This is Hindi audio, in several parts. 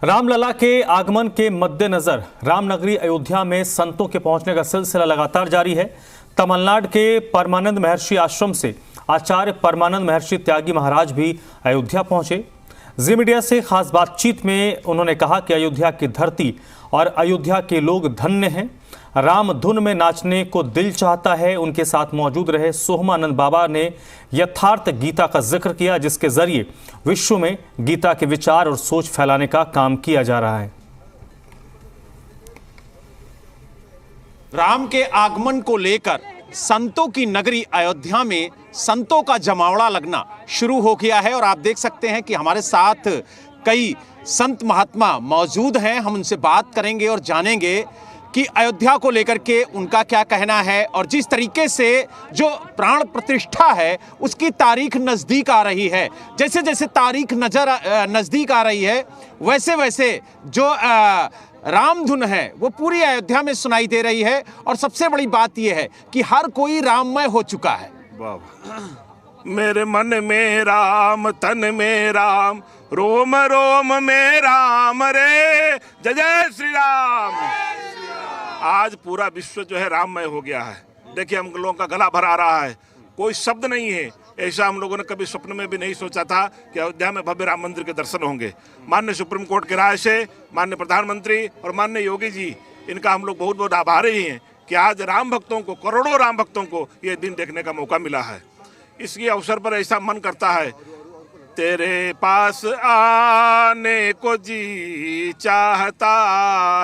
रामलला के आगमन के मद्देनजर रामनगरी अयोध्या में संतों के पहुंचने का सिलसिला लगातार जारी है। तमिलनाडु के परमानंद महर्षि आश्रम से आचार्य परमानंद महर्षि त्यागी महाराज भी अयोध्या पहुंचे। जी मीडिया से खास बातचीत में उन्होंने कहा कि अयोध्या की धरती और अयोध्या के लोग धन्य हैं। राम धुन में नाचने को दिल चाहता है। उनके साथ मौजूद रहे सोहमानंद बाबा ने यथार्थ गीता का जिक्र किया, जिसके जरिए विश्व में गीता के विचार और सोच फैलाने का काम किया जा रहा है। राम के आगमन को लेकर संतों की नगरी अयोध्या में संतों का जमावड़ा लगना शुरू हो गया है और आप देख सकते हैं कि हमारे साथ कई संत महात्मा मौजूद हैं। हम उनसे बात करेंगे और जानेंगे कि अयोध्या को लेकर के उनका क्या कहना है और जिस तरीके से जो प्राण प्रतिष्ठा है उसकी तारीख नज़दीक आ रही है। जैसे जैसे तारीख नज़दीक आ रही है वैसे वैसे जो रामधुन है वो पूरी अयोध्या में सुनाई दे रही है और सबसे बड़ी बात यह है कि हर कोई राममय हो चुका है। मेरे मन में राम, तन में राम, रोम रोम में राम रे, जय जय श्री राम। आज पूरा विश्व जो है राममय हो गया है। देखिए हम लोगों का गला भरा रहा है, कोई शब्द नहीं है। ऐसा हम लोगों ने कभी स्वप्न में भी नहीं सोचा था कि अयोध्या में भव्य राम मंदिर के दर्शन होंगे। माननीय सुप्रीम कोर्ट की राय से माननीय प्रधानमंत्री और माननीय योगी जी, इनका हम लोग बहुत बहुत आभारी हैं कि आज राम भक्तों को, करोड़ों राम भक्तों को ये दिन देखने का मौका मिला है। इसके अवसर पर ऐसा मन करता है, तेरे पास आने को जी चाहता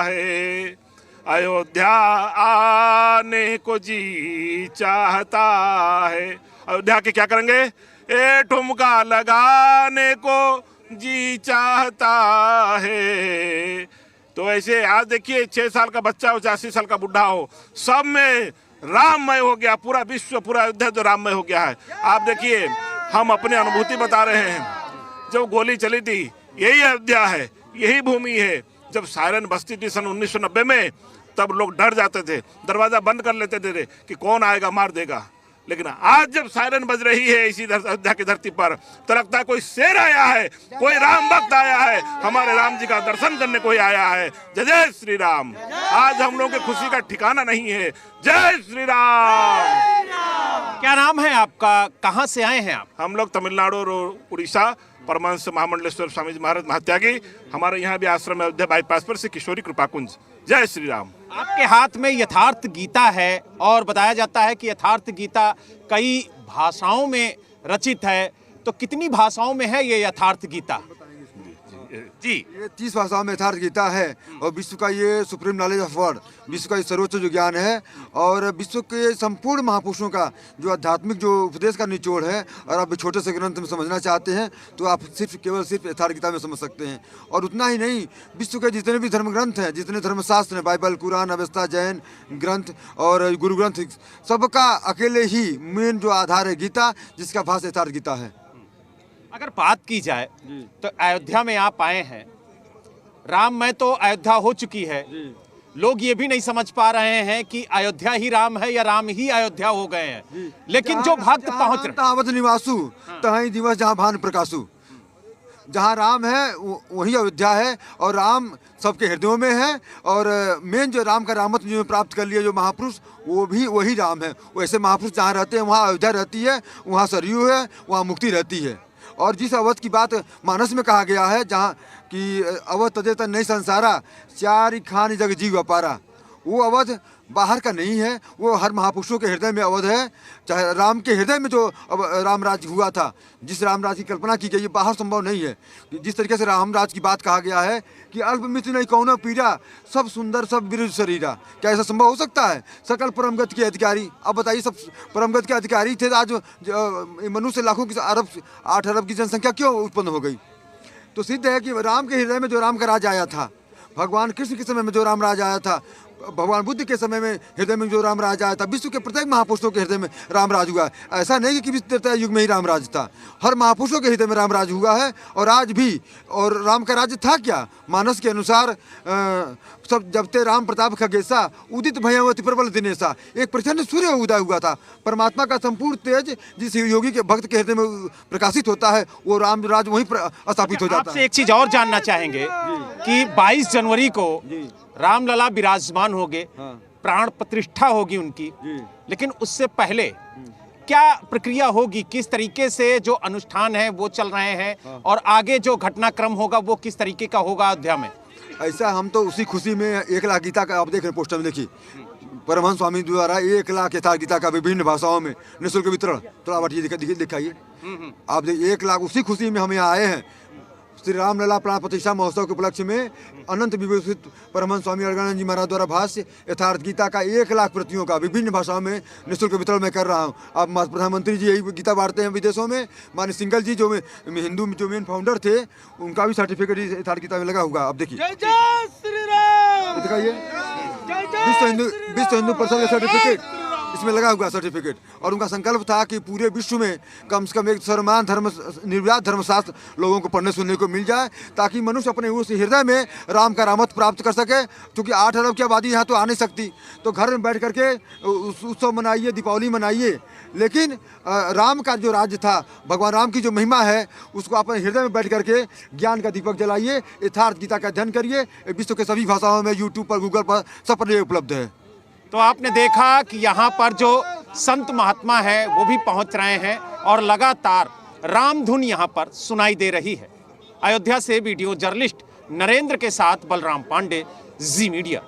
है, अयोध्या आने को जी चाहता है। अयोध्या के क्या करेंगे? ए ठुमका लगाने को जी चाहता है। तो ऐसे आज देखिए 6 साल का बच्चा हो, 80 साल का बुढ़ा हो, सब में राममय हो गया। पूरा विश्व, पूरा अयोध्या जो राममय हो गया है। आप देखिए हम अपनी अनुभूति बता रहे हैं। जब गोली चली थी यही अयोध्या है, यही भूमि है। जब सायरन बजती थी सन 1990 में, तब लोग डर जाते थे, दरवाजा बंद कर लेते थे कि कौन आएगा मार देगा। लेकिन आज जब सायरन बज रही है इसी अयोध्या की धरती पर, तो लगता है कोई शेर आया है, कोई राम भक्त आया है, हमारे राम जी का दर्शन करने कोई आया है। जय जय श्री राम। आज हम लोगों की खुशी का ठिकाना नहीं है। जय श्री राम। क्या नाम है आपका, कहाँ से आए हैं आप? हम लोग तमिलनाडु और उड़ीसा, परमहंस महामंडलेश्वर स्वामी जी महाराज महात्यागी। हमारे यहाँ भी आश्रम है अयोध्या बाईपास पर, से किशोरी कृपा कुंज। जय श्री राम। आपके हाथ में यथार्थ गीता है और बताया जाता है कि यथार्थ गीता कई भाषाओं में रचित है, तो कितनी भाषाओं में है ये यथार्थ गीता? जी, ये 30 भाषाओं में यथार्थ गीता है और विश्व का ये सुप्रीम नॉलेज ऑफ वर्ड, विश्व का ये सर्वोच्च जो ज्ञान है और विश्व के संपूर्ण महापुरुषों का जो आध्यात्मिक जो उपदेश का निचोड़ है। और आप छोटे से ग्रंथ में समझना चाहते हैं तो आप केवल सिर्फ यथार्थ गीता में समझ सकते हैं। और उतना ही नहीं, विश्व के जितने भी धर्म ग्रंथ हैं, जितने धर्मशास्त्र हैं, बाइबल, कुरान, अवेस्ता, जैन ग्रंथ और गुरु ग्रंथ, सबका अकेले ही मेन जो आधार है गीता, जिसका भाषा यथार्थ गीता है। अगर बात की जाए तो अयोध्या में आप आए हैं, राममय तो अयोध्या हो चुकी है। लोग ये भी नहीं समझ पा रहे हैं कि अयोध्या ही राम है या राम ही अयोध्या हो गए हैं। लेकिन जो भक्त पहुंच रहे, तावत निवासु तहीं दिवस जहाँ भान प्रकाशु, जहाँ राम है वही अयोध्या है और राम सबके हृदयों में है। और मेन जो राम का रामत्व जो प्राप्त कर लिया जो महापुरुष, वो भी वही राम है। वैसे महापुरुष जहाँ रहते हैं वहाँ अयोध्या रहती है, वहाँ सरयू है, वहाँ मुक्ति रहती है। और जिस अवध की बात मानस में कहा गया है, जहाँ कि अवध तदे तन नहीं संसारा, चारि खान जग जीव अपारा, वो अवध बाहर का नहीं है, वो हर महापुरुषों के हृदय में अवध है। चाहे राम के हृदय में जो राम राज हुआ था, जिस राम राज की कल्पना की गई, ये बाहर संभव नहीं है। जिस तरीके से राम राज की बात कहा गया है कि अल्प मित्र नहीं कौनो पीरा, सब सुंदर सब विरुद्ध शरीरा, क्या ऐसा संभव हो सकता है? सकल परमगत के अधिकारी, अब बताइए, सब परमगत के अधिकारी थे, आज मनुष्य लाखों की 8 अरब की जनसंख्या क्यों उत्पन्न हो गई? तो सिद्ध है कि राम के हृदय में जो राम का राज आया था, भगवान कृष्ण के समय में जो राम राज आया था, भगवान बुद्ध के समय में हृदय में जो राम राज आया था, विश्व के प्रत्येक महापुरुषों के हृदय में राम राज हुआ है। ऐसा नहीं कि त्रेता युग में ही राम राज था, हर महापुरुषों के हृदय में राम राज हुआ है और आज भी। और राम का राज्य था क्या? मानस के अनुसार सब जब ते राम प्रताप खगेसा उदित भयवती प्रबल दिनेशा, एक प्रचंड सूर्य उदय हुआ था। परमात्मा का संपूर्ण तेज जिस योगी के भक्त के हृदय में प्रकाशित होता है, वो राम राज वहीं स्थापित हो जाता आपसे है। एक चीज और जानना चाहेंगे कि 22 जनवरी को रामलला विराजमान होंगे, प्राण प्रतिष्ठा होगी उनकी, लेकिन उससे पहले क्या प्रक्रिया होगी? किस तरीके से जो अनुष्ठान है वो चल रहे हैं और आगे जो घटनाक्रम होगा वो किस तरीके का होगा अयोध्या में? ऐसा हम तो उसी खुशी में 1 लाख गीता का आप देख रहे हैं, पोस्टर में देखिए, परमहंस स्वामी द्वारा 1 लाख यथार्थ गीता का विभिन्न भाषाओं में निःशुल्क वितरण। थोड़ा बाटी दिखाइए आप, 1 लाख। उसी खुशी में हम यहाँ आए हैं। श्री रामलला प्राण प्रतिष्ठा महोत्सव के उपलक्ष्य में अनंत विभूषित परमहंस स्वामी अड़गड़ानंद जी महाराज द्वारा भाष्य यथार्थ गीता का 1 लाख प्रतियों का विभिन्न भाषाओं में निःशुल्क वितरण मैं कर रहा हूँ। अब प्रधानमंत्री जी यही गीता बांटते हैं विदेशों में। माननीय सिंगल जी जो हिंदू जो मेन फाउंडर थे, उनका भी सर्टिफिकेट यथार्थ गीता में लगा हुआ। आप देखिए, दिखाइए, विश्व हिंदू परिषद का सर्टिफिकेट इसमें लगा हुआ सर्टिफिकेट। और उनका संकल्प था कि पूरे विश्व में कम से कम एक सर्वमान्य धर्म निर्व्याज धर्मशास्त्र लोगों को पढ़ने सुनने को मिल जाए, ताकि मनुष्य अपने उस हृदय में राम का रामत्व प्राप्त कर सके। क्योंकि 8 अरब की आबादी यहाँ तो आ नहीं सकती, तो घर में बैठ करके उत्सव मनाइए, दीपावली मनाइए, लेकिन राम का जो राज्य था, भगवान राम की जो महिमा है, उसको अपने हृदय में बैठ करके ज्ञान का दीपक जलाइए, यथार्थ गीता का अध्ययन करिए। विश्व के सभी भाषाओं में यूट्यूब पर, गूगल पर, सब पर उपलब्ध है। तो आपने देखा कि यहाँ पर जो संत महात्मा है वो भी पहुँच रहे हैं और लगातार रामधुन यहाँ पर सुनाई दे रही है। अयोध्या से वीडियो जर्नलिस्ट नरेंद्र के साथ बलराम पांडे, जी मीडिया।